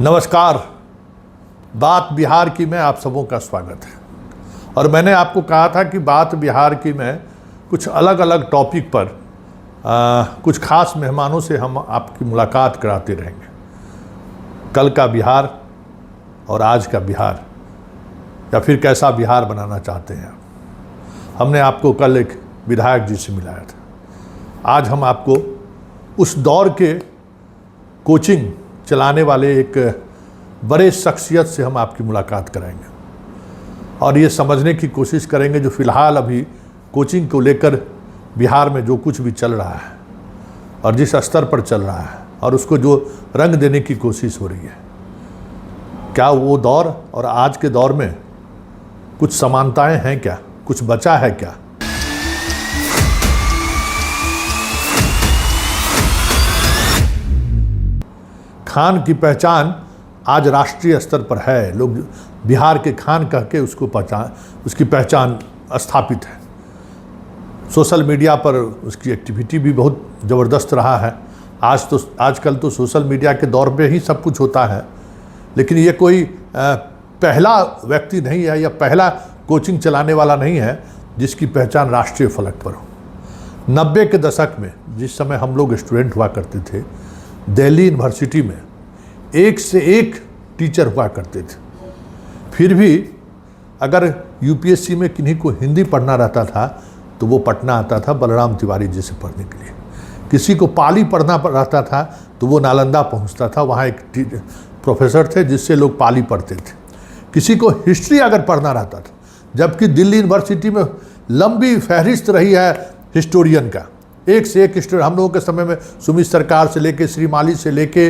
नमस्कार। बात बिहार की में आप सबों का स्वागत है। और मैंने आपको कहा था कि बात बिहार की में कुछ अलग अलग टॉपिक पर कुछ खास मेहमानों से हम आपकी मुलाकात कराते रहेंगे। कल का बिहार और आज का बिहार, या फिर कैसा बिहार बनाना चाहते हैं आप। हमने आपको कल एक विधायक जी से मिलाया था। आज हम आपको उस दौर के कोचिंग चलाने वाले एक बड़े शख्सियत से हम आपकी मुलाकात कराएंगे और ये समझने की कोशिश करेंगे जो फ़िलहाल अभी कोचिंग को लेकर बिहार में जो कुछ भी चल रहा है और जिस स्तर पर चल रहा है और उसको जो रंग देने की कोशिश हो रही है, क्या वो दौर और आज के दौर में कुछ समानताएं हैं, क्या कुछ बचा है क्या। खान की पहचान आज राष्ट्रीय स्तर पर है। लोग बिहार के खान कह के उसकी पहचान स्थापित है। सोशल मीडिया पर उसकी एक्टिविटी भी बहुत ज़बरदस्त रहा है। आजकल तो सोशल मीडिया के दौर पे ही सब कुछ होता है, लेकिन ये कोई पहला व्यक्ति नहीं है या पहला कोचिंग चलाने वाला नहीं है जिसकी पहचान राष्ट्रीय फलक पर हो। 90 के दशक में जिस समय हम लोग स्टूडेंट हुआ करते थे, दिल्ली यूनिवर्सिटी में एक से एक टीचर हुआ करते थे। फिर भी अगर यूपीएससी में किन्हीं को हिंदी पढ़ना रहता था तो वो पटना आता था बलराम तिवारी जी से पढ़ने के लिए। किसी को पाली पढ़ना रहता था तो वो नालंदा पहुंचता था, वहाँ एक प्रोफेसर थे जिससे लोग पाली पढ़ते थे। किसी को हिस्ट्री अगर पढ़ना रहता था, जबकि दिल्ली यूनिवर्सिटी में लंबी फहरिस्त रही है हिस्टोरियन का, एक से एक हिस्टोरियन। हम लोगों के समय में सुमित सरकार से लेके श्रीमाली से लेके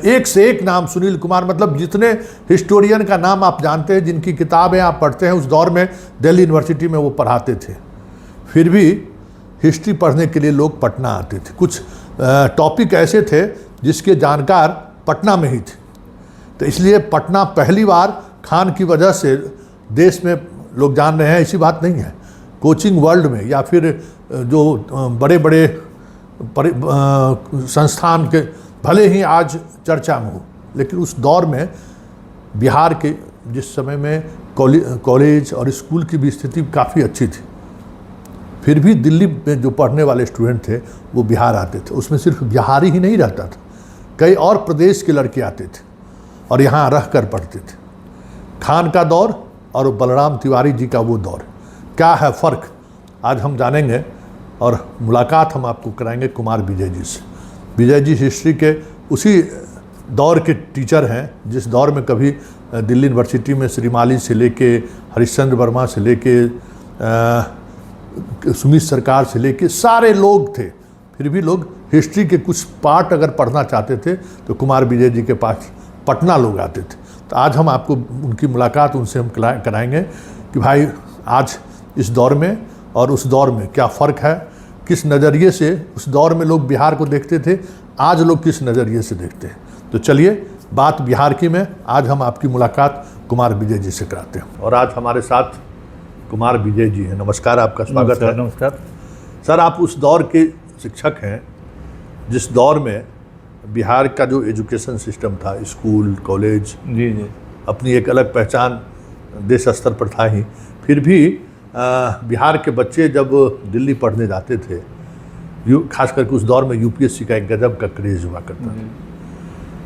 एक से एक नाम, सुनील कुमार, मतलब जितने हिस्टोरियन का नाम आप जानते हैं, जिनकी किताबें आप पढ़ते हैं, उस दौर में दिल्ली यूनिवर्सिटी में वो पढ़ाते थे। फिर भी हिस्ट्री पढ़ने के लिए लोग पटना आते थे। कुछ टॉपिक ऐसे थे जिसके जानकार पटना में ही थे। तो इसलिए पटना पहली बार खान की वजह से देश में लोग जान रहे हैं, ऐसी बात नहीं है। कोचिंग वर्ल्ड में या फिर जो बड़े बड़े संस्थान के भले ही आज चर्चा में हो, लेकिन उस दौर में बिहार के जिस समय में कॉलेज और स्कूल की भी स्थिति काफ़ी अच्छी थी, फिर भी दिल्ली में जो पढ़ने वाले स्टूडेंट थे वो बिहार आते थे। उसमें सिर्फ बिहारी ही नहीं रहता था, कई और प्रदेश के लड़के आते थे और यहाँ रह कर पढ़ते थे। खान का दौर और बलराम तिवारी जी का वो दौर, क्या है फ़र्क, आज हम जानेंगे। और मुलाकात हम आपको कराएंगे कुमार विजय जी से। विजय जी हिस्ट्री के उसी दौर के टीचर हैं जिस दौर में कभी दिल्ली यूनिवर्सिटी में श्रीमाली से लेके हरिश्चंद्र वर्मा से लेके सुमित सरकार से लेके सारे लोग थे। फिर भी लोग हिस्ट्री के कुछ पार्ट अगर पढ़ना चाहते थे तो कुमार विजय जी के पास पटना लोग आते थे। तो आज हम आपको उनकी मुलाकात उनसे हम कराएंगे कि भाई आज इस दौर में और उस दौर में क्या फ़र्क है, किस नज़रिए से उस दौर में लोग बिहार को देखते थे, आज लोग किस नज़रिए से देखते हैं। तो चलिए बात बिहार की में आज हम आपकी मुलाकात कुमार विजय जी से कराते हैं। और आज हमारे साथ कुमार विजय जी हैं। नमस्कार, आपका स्वागत है। नमस्कार सर, आप उस दौर के शिक्षक हैं जिस दौर में बिहार का जो एजुकेशन सिस्टम था, स्कूल कॉलेज, जी जी, अपनी एक अलग पहचान देश स्तर पर था ही। फिर भी बिहार के बच्चे जब दिल्ली पढ़ने जाते थे, खास करके उस दौर में यूपीएससी का एक गजब का क्रेज़ हुआ करता था।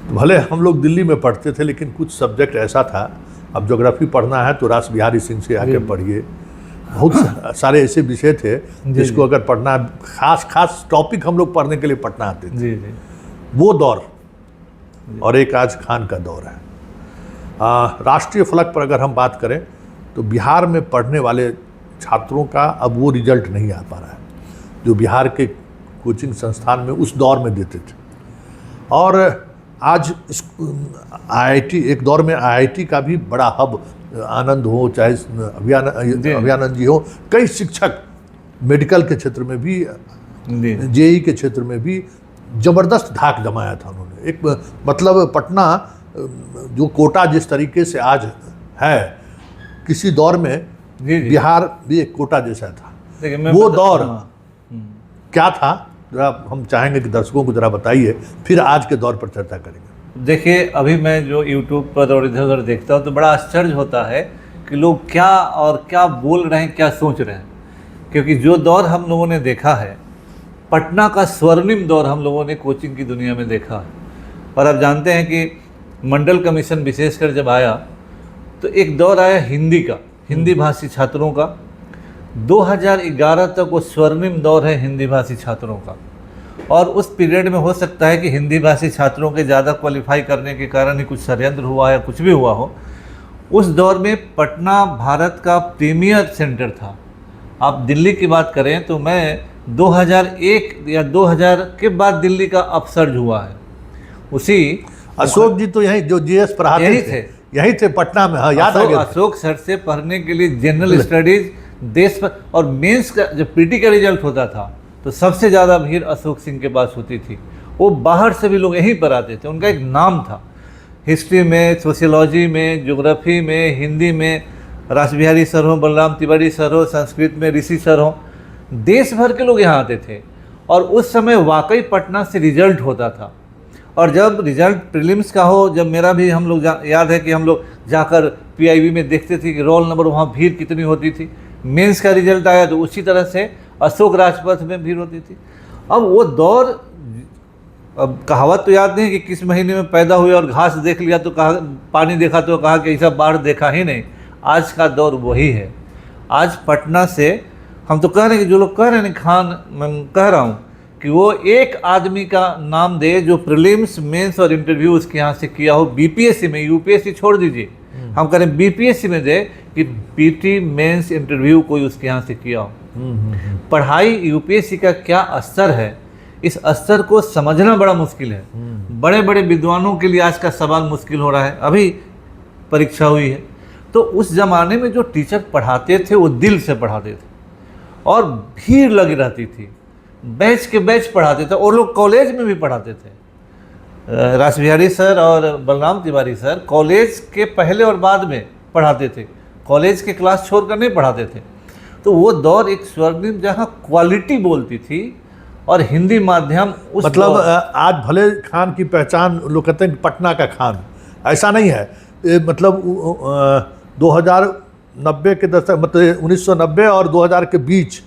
तो भले हम लोग दिल्ली में पढ़ते थे, लेकिन कुछ सब्जेक्ट ऐसा था, अब ज्योग्राफी पढ़ना है तो रास बिहारी सिंह से आके पढ़िए। बहुत सारे ऐसे विषय थे जिसको अगर पढ़ना, खास टॉपिक हम लोग पढ़ने के लिए पढ़ना आते थे। जी जी, वो दौर और एक आज खान का दौर है। राष्ट्रीय फलक पर अगर हम बात करें तो बिहार में पढ़ने वाले छात्रों का अब वो रिजल्ट नहीं आ पा रहा है जो बिहार के कोचिंग संस्थान में उस दौर में देते थे। और आज आईआईटी, एक दौर में आईआईटी का भी बड़ा हब, आनंद हो चाहे अभियानंद जी हो, कई शिक्षक मेडिकल के क्षेत्र में भी, जेई के क्षेत्र में भी ज़बरदस्त धाक जमाया था उन्होंने। एक मतलब पटना जो कोटा जिस तरीके से आज है, किसी दौर में बिहार भी एक कोटा जैसा था। वो दौर क्या था, जरा हम चाहेंगे कि दर्शकों को जरा बताइए, फिर आज के दौर पर चर्चा करेंगे। देखिए, अभी मैं जो यूट्यूब पर और इधर उधर देखता हूँ तो बड़ा आश्चर्य होता है कि लोग क्या और क्या बोल रहे हैं, क्या सोच रहे हैं। क्योंकि जो दौर हम लोगों ने देखा है, पटना का स्वर्णिम दौर हम लोगों ने कोचिंग की दुनिया में देखा है। और आप जानते हैं कि मंडल कमीशन विशेषकर जब आया तो एक दौर आया हिंदी का, हिंदी भाषी छात्रों का। 2011 तक वो स्वर्णिम दौर है हिंदी भाषी छात्रों का। और उस पीरियड में हो सकता है कि हिंदी भाषी छात्रों के ज़्यादा क्वालिफाई करने के कारण ही कुछ षड्यंत्र हुआ या कुछ भी हुआ हो। उस दौर में पटना भारत का प्रीमियर सेंटर था। आप दिल्ली की बात करें तो मैं 2001 या 2000 के बाद दिल्ली का अपसर्ज हुआ है। उसी अशोक जी तो यही जो जीएस पढ़ाते यही थे, यही थे पटना में। हाँ, याद आ गया। अशोक सर से पढ़ने के लिए जनरल स्टडीज देश पर, और मेंस का जब पीटी का रिजल्ट होता था तो सबसे ज़्यादा भीड़ अशोक सिंह के पास होती थी। वो बाहर से भी लोग यहीं पर आते थे। उनका एक नाम था हिस्ट्री में, सोशियोलॉजी में, ज्योग्राफी में, हिंदी में रास बिहारी सर हो, बलराम तिवारी सर हो, संस्कृत में ऋषि सर हो, देश भर के लोग यहाँ आते थे। और उस समय वाकई पटना से रिजल्ट होता था। और जब रिजल्ट प्रीलिम्स का हो, जब मेरा भी हम लोग याद है कि हम लोग जाकर पीआईबी में देखते थे कि रोल नंबर वहाँ भीड़ कितनी होती थी। मेंस का रिजल्ट आया तो उसी तरह से अशोक राजपथ में भीड़ होती थी। अब वो दौर, अब कहावत तो याद नहीं कि किस महीने में पैदा हुए और घास देख लिया तो कहा, पानी देखा तो कहा कि ऐसा बाढ़ देखा ही नहीं। आज का दौर वही है। आज पटना से हम तो कह रहे हैं कि जो लोग कह रहे हैं खान, मैं कह रहा हूँ कि वो एक आदमी का नाम दे जो प्रीलिम्स, मेंस और इंटरव्यू उसके यहाँ से किया हो बीपीएससी में। यूपीएससी छोड़ दीजिए, हम कह रहे हैं बीपीएससी में दे कि पीटी मेंस इंटरव्यू कोई उसके यहाँ से किया हो। पढ़ाई यूपीएससी का क्या स्तर है, इस स्तर को समझना बड़ा मुश्किल है। बड़े बड़े विद्वानों के लिए आज का सवाल मुश्किल हो रहा है। अभी परीक्षा हुई है तो उस ज़माने में जो टीचर पढ़ाते थे वो दिल से पढ़ाते थे और भीड़ लगी रहती थी, बैच के बैच पढ़ाते थे। और लोग कॉलेज में भी पढ़ाते थे। रास बिहारी सर और बलराम तिवारी सर कॉलेज के पहले और बाद में पढ़ाते थे, कॉलेज के क्लास छोड़कर नहीं पढ़ाते थे। तो वो दौर एक स्वर्णिम, जहाँ क्वालिटी बोलती थी और हिंदी माध्यम उस मतलब आज भले खान की पहचान लोग कहते हैं पटना का खान, ऐसा नहीं है। मतलब 2090 के दशक, मतलब 1990 और 2000 के बीच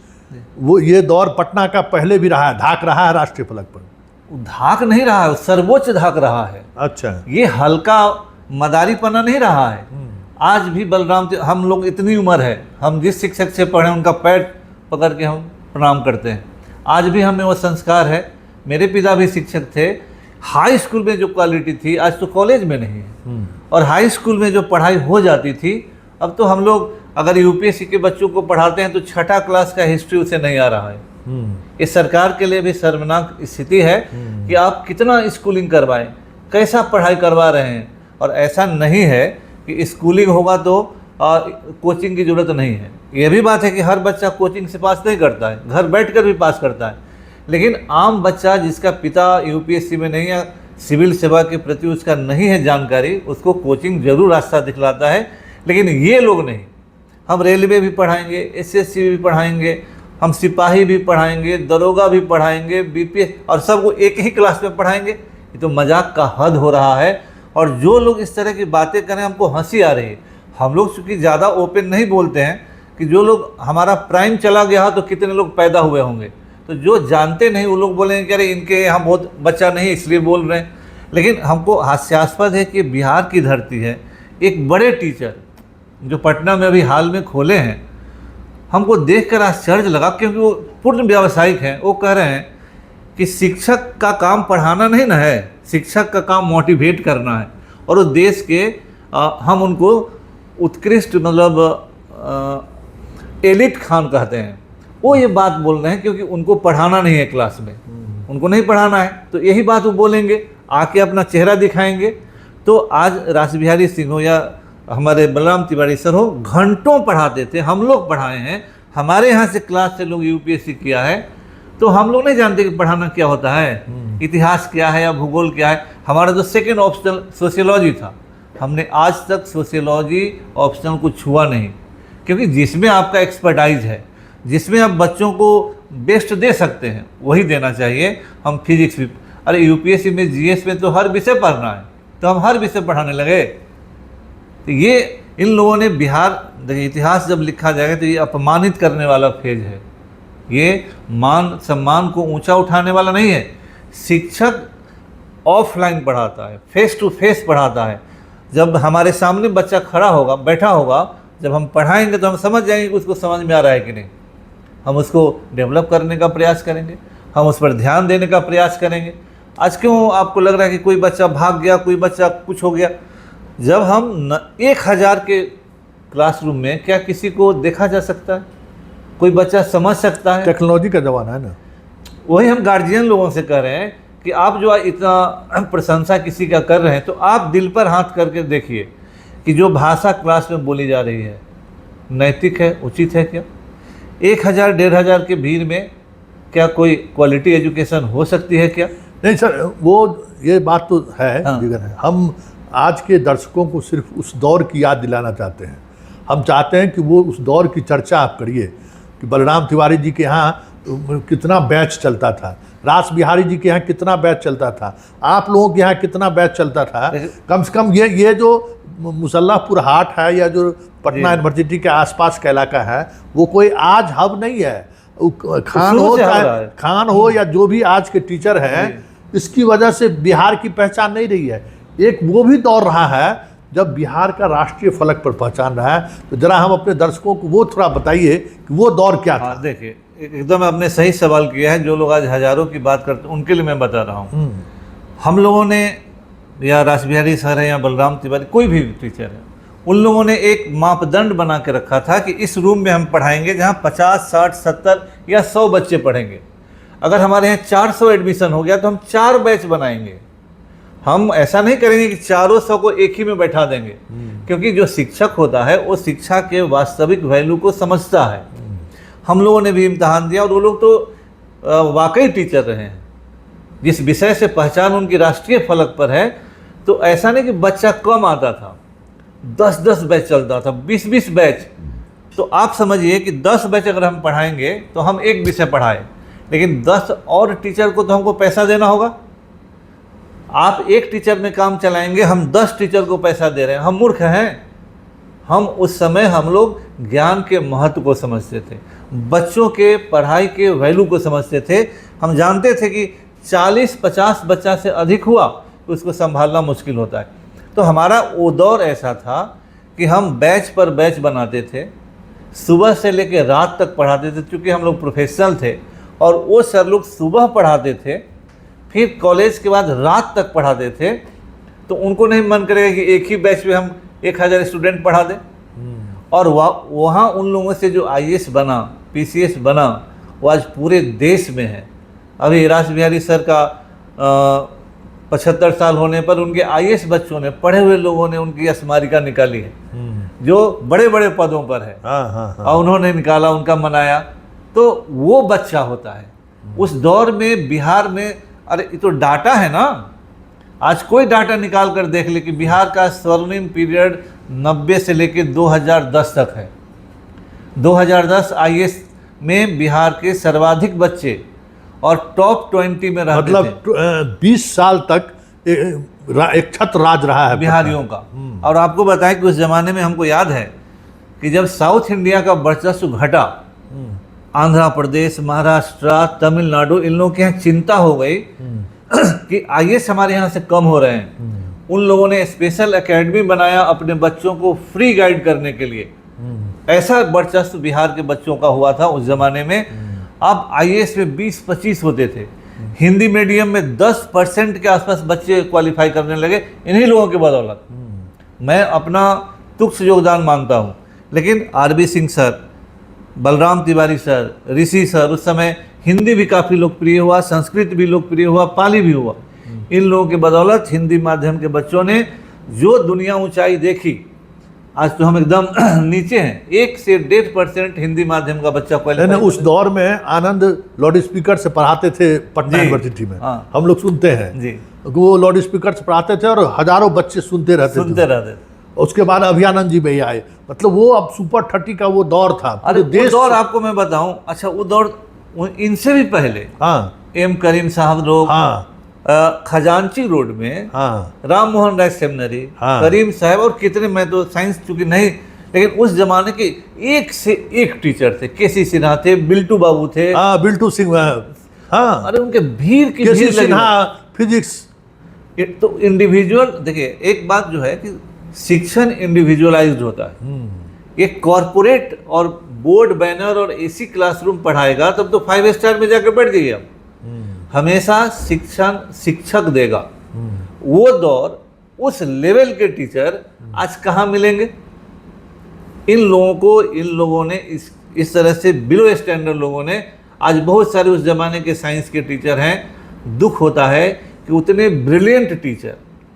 वो ये दौर पटना का पहले भी रहा है, धाक रहा है राष्ट्रीय फलक पर। धाक नहीं रहा है, सर्वोच्च धाक रहा है। अच्छा, ये हल्का मदारीपना नहीं रहा है। आज भी बलराम, हम लोग इतनी उम्र है, हम जिस शिक्षक से पढ़े उनका पैर पकड़ के हम प्रणाम करते हैं। आज भी हमें वो संस्कार है। मेरे पिता भी शिक्षक थे। हाई स्कूल में जो क्वालिटी थी आज तो कॉलेज में नहीं है। और हाई स्कूल में जो पढ़ाई हो जाती थी, अब तो हम लोग अगर यूपीएससी के बच्चों को पढ़ाते हैं तो 6ठा क्लास का हिस्ट्री उसे नहीं आ रहा है। इस सरकार के लिए भी शर्मनाक स्थिति है कि आप कितना स्कूलिंग करवाएं, कैसा पढ़ाई करवा रहे हैं। और ऐसा नहीं है कि स्कूलिंग होगा तो कोचिंग की ज़रूरत नहीं है। यह भी बात है कि हर बच्चा कोचिंग से पास नहीं करता है, घर बैठकर भी पास करता है। लेकिन आम बच्चा जिसका पिता यूपीएससी में नहीं है, सिविल सेवा के प्रति उसका नहीं है जानकारी, उसको कोचिंग जरूर रास्ता दिखलाता है। लेकिन ये लोग नहीं। हम रेलवे भी पढ़ाएंगे, एसएससी भी पढ़ाएंगे, हम सिपाही भी पढ़ाएंगे, दरोगा भी पढ़ाएंगे, बीपीएस, और सबको एक ही क्लास में पढ़ाएंगे। ये तो मजाक का हद हो रहा है। और जो लोग इस तरह की बातें करें हमको हंसी आ रही है। हम लोग चूँकि ज़्यादा ओपन नहीं बोलते हैं कि जो लोग, हमारा प्राइम चला गया तो कितने लोग पैदा हुए होंगे, तो जो जानते नहीं वो लोग बोलेंगे कि अरे इनके यहाँ बहुत बच्चा नहीं इसलिए बोल रहे हैं। लेकिन हमको हास्यास्पद है कि बिहार की धरती है, एक बड़े टीचर जो पटना में अभी हाल में खोले हैं, हमको देखकर आश्चर्य लगा क्योंकि वो पूर्ण व्यावसायिक हैं। वो कह रहे हैं कि शिक्षक का काम पढ़ाना नहीं ना है, शिक्षक का काम मोटिवेट करना है। और उस देश के हम उनको उत्कृष्ट, मतलब एलिट खान कहते हैं। वो ये बात बोल रहे हैं क्योंकि उनको पढ़ाना नहीं है क्लास में, उनको नहीं पढ़ाना है, तो यही बात वो बोलेंगे, आके अपना चेहरा दिखाएंगे। तो आज रास बिहारी सिंह हो या हमारे बलराम तिवारी सर हो, घंटों पढ़ाते थे। हम लोग पढ़ाए हैं, हमारे यहाँ से क्लास से लोग यूपीएससी किया है, तो हम लोग नहीं जानते कि पढ़ाना क्या होता है, इतिहास क्या है या भूगोल क्या है। हमारा जो सेकेंड ऑप्शनल सोशियोलॉजी था, हमने आज तक सोशियोलॉजी ऑप्शनल को छुआ नहीं, क्योंकि जिसमें आपका एक्सपर्टाइज है, जिसमें आप बच्चों को बेस्ट दे सकते हैं, वही देना चाहिए। हम फिजिक्स भी, अरे यूपीएससी में जीएस में तो हर विषय पढ़ना है, तो हम हर विषय पढ़ाने लगे। तो ये इन लोगों ने बिहार, देखिए इतिहास जब लिखा जाएगा तो ये अपमानित करने वाला फेज है, ये मान सम्मान को ऊंचा उठाने वाला नहीं है। शिक्षक ऑफलाइन पढ़ाता है, फेस टू फेस पढ़ाता है। जब हमारे सामने बच्चा खड़ा होगा, बैठा होगा, जब हम पढ़ाएंगे तो हम समझ जाएंगे कि उसको समझ में आ रहा है कि नहीं। हम उसको डेवलप करने का प्रयास करेंगे, हम उस पर ध्यान देने का प्रयास करेंगे। आज क्यों आपको लग रहा है कि कोई बच्चा भाग गया, कोई बच्चा कुछ हो गया? जब हम 1000 के क्लासरूम में क्या किसी को देखा जा सकता है? कोई बच्चा समझ सकता है? टेक्नोलॉजी का ज़माना है ना। वही हम गार्जियन लोगों से कह रहे हैं कि आप जो इतना प्रशंसा किसी का कर रहे हैं, तो आप दिल पर हाथ करके देखिए कि जो भाषा क्लास में बोली जा रही है नैतिक है, उचित है क्या? 1000-1500 के भीड़ में क्या कोई क्वालिटी एजुकेशन हो सकती है क्या? नहीं सर, वो ये बात तो है, हाँ। जिगर है। हम आज के दर्शकों को सिर्फ उस दौर की याद दिलाना चाहते हैं। हम चाहते हैं कि वो उस दौर की चर्चा आप करिए कि बलराम तिवारी जी के यहाँ कितना बैच चलता था, रास बिहारी जी के यहाँ कितना बैच चलता था, आप लोगों के यहाँ कितना बैच चलता था। कम से कम ये जो मुसल्लापुर हाट है या जो पटना यूनिवर्सिटी के आसपास का इलाका है, वो कोई आज हब नहीं है। खान हो चाहे खान हो या जो भी आज के टीचर हैं, इसकी वजह से बिहार की पहचान नहीं रही है। एक वो भी दौर रहा है जब बिहार का राष्ट्रीय फलक पर पहचान रहा है। तो जरा हम अपने दर्शकों को वो थोड़ा बताइए कि वो दौर क्या था। देखिए, एकदम आपने सही सवाल किया है। जो लोग आज हजारों की बात करते हैं उनके लिए मैं बता रहा हूँ। हम लोगों ने, या रास बिहारी सर है या बलराम तिवारी, कोई भी टीचर है, उन लोगों ने एक मापदंड बना के रखा था कि इस रूम में हम पढ़ाएंगे जहाँ 50, 60, 70 या 100 बच्चे पढ़ेंगे। अगर हमारे यहाँ 400 एडमिशन हो गया तो हम 4 बैच बनाएंगे। हम ऐसा नहीं करेंगे कि 400 को एक ही में बैठा देंगे, क्योंकि जो शिक्षक होता है वो शिक्षा के वास्तविक वैल्यू को समझता है। हम लोगों ने भी इम्तहान दिया और वो लोग तो वाकई टीचर रहे हैं। जिस विषय से पहचान उनकी राष्ट्रीय फलक पर है, तो ऐसा नहीं कि बच्चा कम आता था, 10-10 बैच चलता था, 20-20 बैच। तो आप समझिए कि 10 बैच अगर हम पढ़ाएंगे तो हम एक विषय पढ़ाए, लेकिन 10 और टीचर को तो हमको पैसा देना होगा। आप एक टीचर में काम चलाएंगे, हम 10 टीचर को पैसा दे रहे हैं, हम मूर्ख हैं। हम उस समय हम लोग ज्ञान के महत्व को समझते थे, बच्चों के पढ़ाई के वैल्यू को समझते थे। हम जानते थे कि 40-50 बच्चा से अधिक हुआ तो उसको संभालना मुश्किल होता है। तो हमारा वो दौर ऐसा था कि हम बैच पर बैच बनाते थे, सुबह से लेकर रात तक पढ़ाते थे। क्योंकि हम लोग प्रोफेशनल थे और वो सर लोग सुबह पढ़ाते थे, फिर कॉलेज के बाद रात तक पढ़ाते थे। तो उनको नहीं मन करेगा कि एक ही बैच में हम 1000 स्टूडेंट पढ़ा दें। और वहाँ उन लोगों से जो IAS बना, PCS बना, वो आज पूरे देश में है। अभी रास बिहारी सर का 75 साल होने पर उनके IAS बच्चों ने, पढ़े हुए लोगों ने उनकी स्मारिका निकाली है, जो बड़े बड़े पदों पर है। और उन्होंने निकाला, उनका मनाया। तो वो बच्चा होता है। उस दौर में बिहार में, अरे ये तो डाटा है ना, आज कोई डाटा निकाल कर देख ले कि बिहार का स्वर्णिम पीरियड 90 से लेकर 2010 तक है। 2010 IAS में बिहार के सर्वाधिक बच्चे और टॉप 20 में रहते थे। मतलब 20 साल तक एक छत्र राज रहा है बिहारियों का। और आपको बताएं कि उस जमाने में हमको याद है कि जब साउथ इंडिया का वर्चस्व घटा, आंध्र प्रदेश, महाराष्ट्र, तमिलनाडु, इन लोगों के यहाँ चिंता हो गई कि IAS हमारे यहाँ से कम हो रहे हैं। उन लोगों ने स्पेशल एकेडमी बनाया अपने बच्चों को फ्री गाइड करने के लिए। ऐसा वर्चस्व बिहार के बच्चों का हुआ था उस जमाने में। अब IAS में 20-25 होते थे, हिंदी मीडियम में 10% के आसपास बच्चे क्वालिफाई करने लगे, इन्हीं लोगों के बदौलत। मैं अपना तुच्छ योगदान मानता हूँ, लेकिन RB Singh sir, Balram Tiwari sir, Rishi sir, उस समय हिंदी भी काफ़ी लोकप्रिय हुआ, संस्कृत भी लोकप्रिय हुआ, पाली भी हुआ। इन लोगों के बदौलत हिंदी माध्यम के बच्चों ने जो दुनिया ऊंचाई देखी, आज तो हम एकदम नीचे हैं। 1 से 1.5% हिंदी माध्यम का बच्चा क्वालिफाई। उस दौर में आनंद लाउड स्पीकर से पढ़ाते थे पटना यूनिवर्सिटी में। हाँ। हम लोग सुनते हैं जी, वो लाउड स्पीकर से पढ़ाते थे और हजारों बच्चे सुनते रहते थे। उसके बाद अभियानंद जी भैया आए, मतलब वो अब सुपर 30 का वो दौर था। अरे वो दौर आपको मैं बताऊं, अच्छा वो दौर इनसे भी पहले, हाँ, M करीम साहब लोग, हाँ, खजांची रोड में हाँ राम मोहन राय सेमिनरी, हाँ। करीम साहब और कितने, मैं तो साइंस चूंकि नहीं, लेकिन उस जमाने के एक से एक टीचर थे। केसी सिन्हा थे, बिल्टू बाबू थे, हाँ बिल्टू सिंह, हाँ अरे उनके भीड़ की केसी भीड़ लगी। सिन्हा फिजिक्स। तो इंडिविजुअल, देखिए एक बात जो है कि शिक्षण इंडिविजुअलाइज्ड होता है। ये कॉरपोरेट और बोर्ड बैनर और एसी क्लासरूम पढ़ाएगा तब तो 5 स्टार में जाकर बैठ जाइए आप। हमेशा शिक्षण शिक्षक देगा। वो दौर, उस लेवल के टीचर आज कहाँ मिलेंगे? इन लोगों ने इस तरह से बिलो स्टैंडर्ड लोगों ने, आज बहुत सारे उस जमाने के साइंस के टीचर हैं। दुख होता है कि उतने ब्रिलियंट टीचर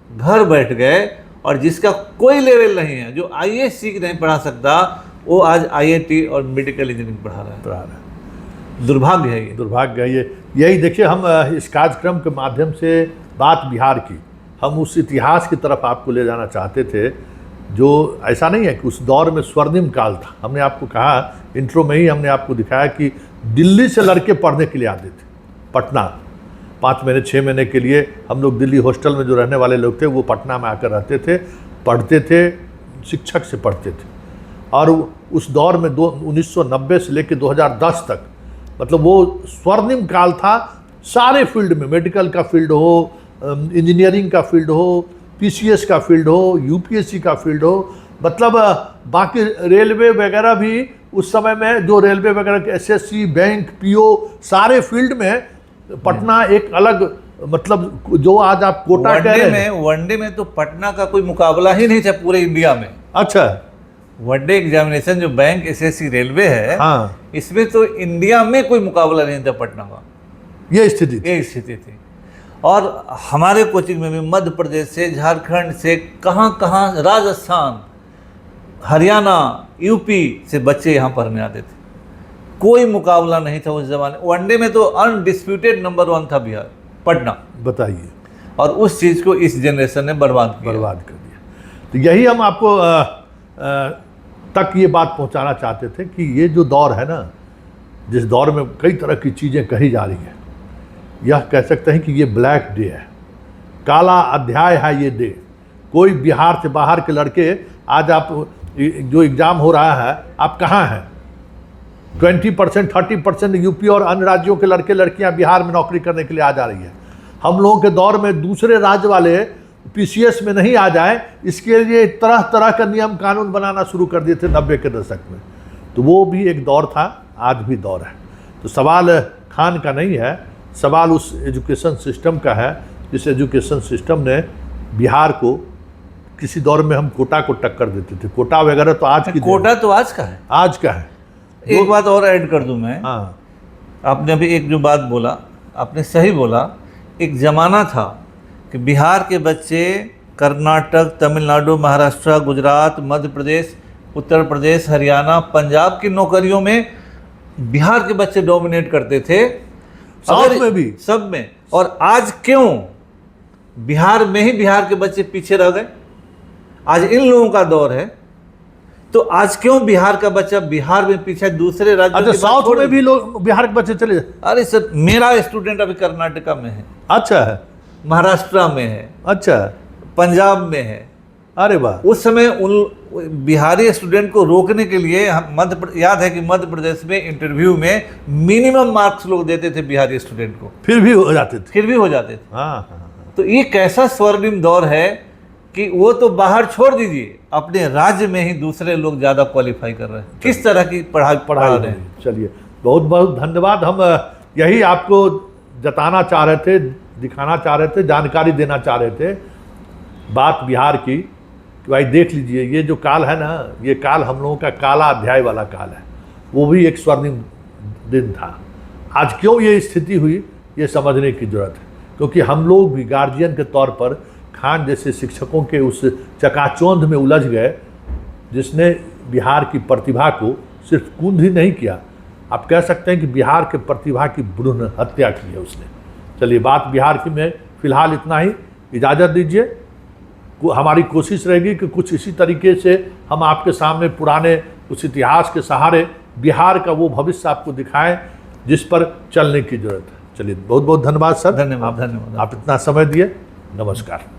घर बैठ गए और जिसका कोई लेवल नहीं है, जो आईएएस सीख नहीं पढ़ा सकता, वो आज आईआईटी और मेडिकल इंजीनियरिंग पढ़ा रहा है। दुर्भाग्य है ये, दुर्भाग्य है ये। यही देखिए, हम इस कार्यक्रम के माध्यम से बात बिहार की, हम उस इतिहास की तरफ आपको ले जाना चाहते थे जो ऐसा नहीं है कि उस दौर में स्वर्णिम काल था। हमने आपको कहा इंट्रो में ही, हमने आपको दिखाया कि दिल्ली से लड़के पढ़ने के लिए आते थे पटना। 5 महीने 6 महीने के लिए हम लोग दिल्ली हॉस्टल में जो रहने वाले लोग थे वो पटना में आकर रहते थे, पढ़ते थे, शिक्षक से पढ़ते थे। और उस दौर में 1990 से लेकर 2010 तक, मतलब वो स्वर्णिम काल था सारे फील्ड में। मेडिकल का फील्ड हो, इंजीनियरिंग का फील्ड हो, पीसीएस का फील्ड हो, यूपीएससी का फील्ड हो, मतलब बाकी रेलवे वगैरह भी उस समय में, जो रेलवे वगैरह के एसएससी, बैंक, पीओ, सारे फील्ड में पटना एक अलग, मतलब जो आज आप कोटा कह रहे हैं। वनडे में तो पटना का कोई मुकाबला ही नहीं था पूरे इंडिया में। अच्छा, वनडे एग्जामिनेशन जो बैंक, एसएससी, रेलवे है, हाँ, इसमें तो इंडिया में कोई मुकाबला नहीं था पटना का। ये स्थिति थी। और हमारे कोचिंग में भी मध्य प्रदेश से, झारखंड से, कहाँ राजस्थान, हरियाणा, यूपी से बच्चे यहाँ पढ़ने आते थे। कोई मुकाबला नहीं था उस जमाने। वनडे में तो अनडिस्प्यूटेड नंबर 1 था बिहार, पटना। बताइए। और उस चीज़ को इस जनरेशन ने बर्बाद कर दिया। तो यही हम आपको तक ये बात पहुंचाना चाहते थे कि ये जो दौर है ना, जिस दौर में कई तरह की चीज़ें कही जा रही हैं, यह कह सकते हैं कि ये ब्लैक डे है, काला अध्याय है ये डे। कोई बिहार से बाहर के लड़के, आज आप जो एग्ज़ाम हो रहा है, आप कहाँ हैं? 20%, 30% यूपी और अन्य राज्यों के लड़के लड़कियां बिहार में नौकरी करने के लिए आ जा रही है। हम लोगों के दौर में दूसरे राज्य वाले पीसीएस में नहीं आ जाए, इसके लिए तरह तरह का नियम कानून बनाना शुरू कर दिए थे 90 के दशक में। तो वो भी एक दौर था, आज भी दौर है। तो सवाल खान का नहीं है, सवाल उस एजुकेशन सिस्टम का है जिस एजुकेशन सिस्टम ने बिहार को, किसी दौर में हम कोटा को टक्कर देते थे। कोटा वगैरह तो आज की, कोटा तो आज का है, आज का है। एक बात और ऐड कर दूं मैं। हाँ, आपने अभी एक जो बात बोला, आपने सही बोला। एक ज़माना था कि बिहार के बच्चे कर्नाटक, तमिलनाडु, महाराष्ट्र, गुजरात, मध्य प्रदेश, उत्तर प्रदेश, हरियाणा, पंजाब की नौकरियों में बिहार के बच्चे डोमिनेट करते थे, साउथ में भी, सब में। और आज क्यों बिहार में ही बिहार के बच्चे पीछे रह गए? आज इन लोगों का दौर है, तो आज क्यों बिहार का बच्चा बिहार में पीछे, दूसरे राज्यों अच्छा, साउथ में भी लोग बिहार के बच्चे चले जाते? अरे सर, मेरा स्टूडेंट अभी कर्नाटका में है। अच्छा है। महाराष्ट्र में है। अच्छा, पंजाब में है। अरे वाह। उस समय उन बिहारी स्टूडेंट को रोकने के लिए हम याद है कि मध्य प्रदेश में इंटरव्यू में मिनिमम मार्क्स लोग देते थे बिहारी स्टूडेंट को, फिर भी हो जाते थे। हाँ। तो ये कैसा स्वर्णिम दौर है कि वो तो बाहर छोड़ दीजिए, अपने राज्य में ही दूसरे लोग ज़्यादा क्वालिफाई कर रहे हैं। किस तरह की पढ़ाई रहे हैं। चलिए, बहुत बहुत धन्यवाद। हम यही आपको जताना चाह रहे थे, दिखाना चाह रहे थे, जानकारी देना चाह रहे थे बात बिहार की, कि भाई देख लीजिए, ये जो काल है ना, ये काल हम लोगों का काला अध्याय वाला काल है। वो भी एक स्वर्णिम दिन था। आज क्यों ये स्थिति हुई, ये समझने की जरूरत है, क्योंकि हम लोग भी गार्जियन के तौर पर खान जैसे शिक्षकों के उस चकाचौंध में उलझ गए, जिसने बिहार की प्रतिभा को सिर्फ कुंद ही नहीं किया, आप कह सकते हैं कि बिहार के प्रतिभा की भ्रूण हत्या की है उसने। चलिए, बात बिहार की में फ़िलहाल इतना ही, इजाज़त दीजिए। हमारी कोशिश रहेगी कि कुछ इसी तरीके से हम आपके सामने पुराने उस इतिहास के सहारे बिहार का वो भविष्य आपको दिखाएं जिस पर चलने की ज़रूरत है। चलिए बहुत बहुत धन्यवाद सर, धन्यवाद धन्यवाद। आप इतना समय दिए। नमस्कार।